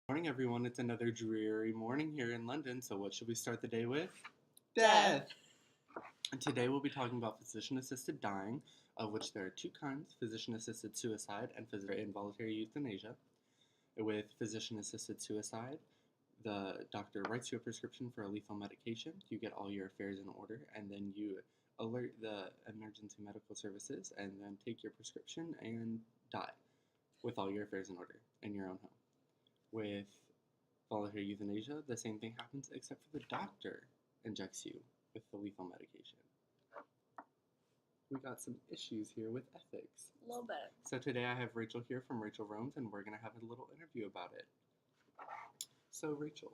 Morning, everyone. It's another dreary morning here in London. So, what should we start the day with? Death. And today, we'll be talking about physician assisted dying, of which there are two kinds: physician assisted suicide and involuntary euthanasia. With physician assisted suicide, the doctor writes you a prescription for a lethal medication. You get all your affairs in order, and then you alert the emergency medical services, and then take your prescription and die with all your affairs in order in your own home. With voluntary euthanasia, the same thing happens, except for the doctor injects you with the lethal medication. We got some issues here with ethics. A little bit. So today I have Rachel here from Rachelroams, and we're going to have a little interview about it. So Rachel,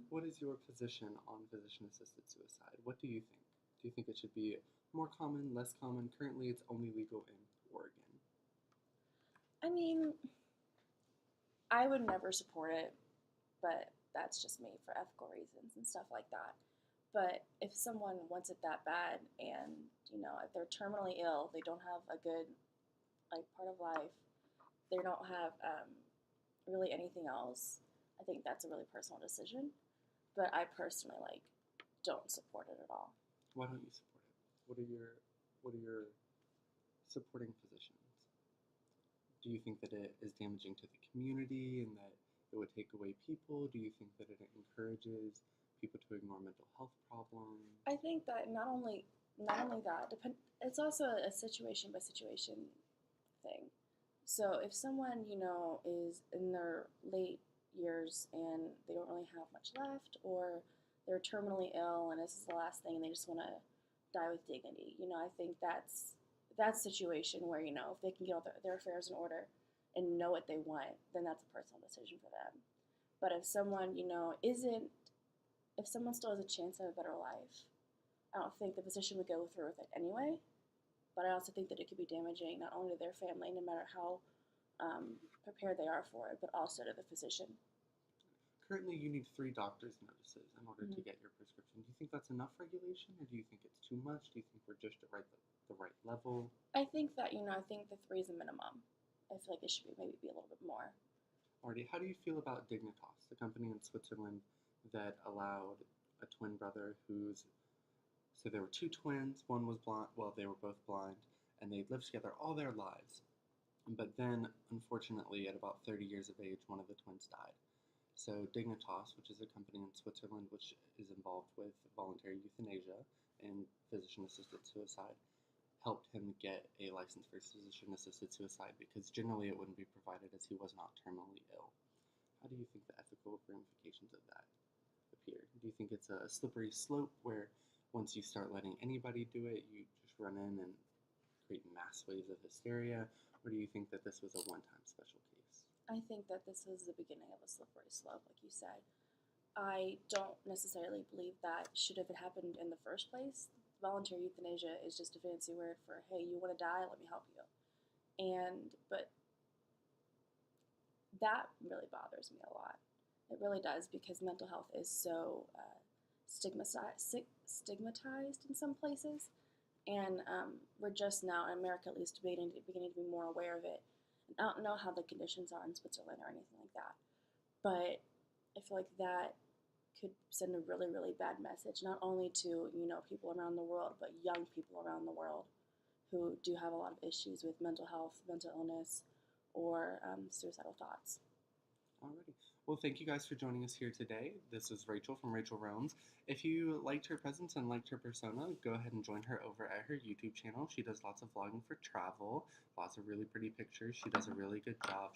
what is your position on physician-assisted suicide? What do you think? Do you think it should be more common, less common? Currently, it's only legal in Oregon. I mean, I would never support it, but that's just me for ethical reasons and stuff like that. But if someone wants it that bad and, if they're terminally ill, they don't have a good, part of life, they don't have really anything else, I think that's a really personal decision. But I personally, don't support it at all. Why don't you support it? What are your supporting positions? Do you think that it is damaging to the community and that it would take away people? Do you think that it encourages people to ignore mental health problems? I think that not only that, it's also a situation by situation thing. So if someone, is in their late years and they don't really have much left, or they're terminally ill and this is the last thing and they just want to die with dignity, I think that's a situation where, if they can get all their affairs in order and know what they want, then that's a personal decision for them. But if someone, if someone still has a chance at a better life, I don't think the physician would go through with it anyway. But I also think that it could be damaging not only to their family, no matter how prepared they are for it, but also to the physician. Currently, you need 3 doctor's notices in order to get your prescription. Do you think that's enough regulation, or do you think it's too much? Do you think we're just at the right level? I think that, I think the 3 is the minimum. I feel like it should maybe be a little bit more. Alrighty, how do you feel about Dignitas, the company in Switzerland that allowed a twin brother so there were 2 twins, one was blind, well, they were both blind, and they'd lived together all their lives. But then, unfortunately, at about 30 years of age, one of the twins died. So Dignitas, which is a company in Switzerland which is involved with voluntary euthanasia and physician-assisted suicide, helped him get a license for physician-assisted suicide because generally it wouldn't be provided as he was not terminally ill. How do you think the ethical ramifications of that appear? Do you think it's a slippery slope where once you start letting anybody do it, you just run in and create mass waves of hysteria? Or do you think that this was a one-time special case? I think that this was the beginning of a slippery slope, like you said. I don't necessarily believe that should have happened in the first place. Voluntary euthanasia is just a fancy word for, hey, you want to die, let me help you. But that really bothers me a lot. It really does, because mental health is so stigmatized in some places, and we're just now, in America at least, beginning to be more aware of it. And I don't know how the conditions are in Switzerland or anything like that, but I feel like that could send a really, really bad message, not only to people around the world, but young people around the world who do have a lot of issues with mental health, mental illness, or suicidal thoughts. Alrighty. Well, thank you guys for joining us here today. This is Rachel from Rachelroams. If you liked her presence and liked her persona, go ahead and join her over at her YouTube channel. She does lots of vlogging for travel, lots of really pretty pictures. She does a really good job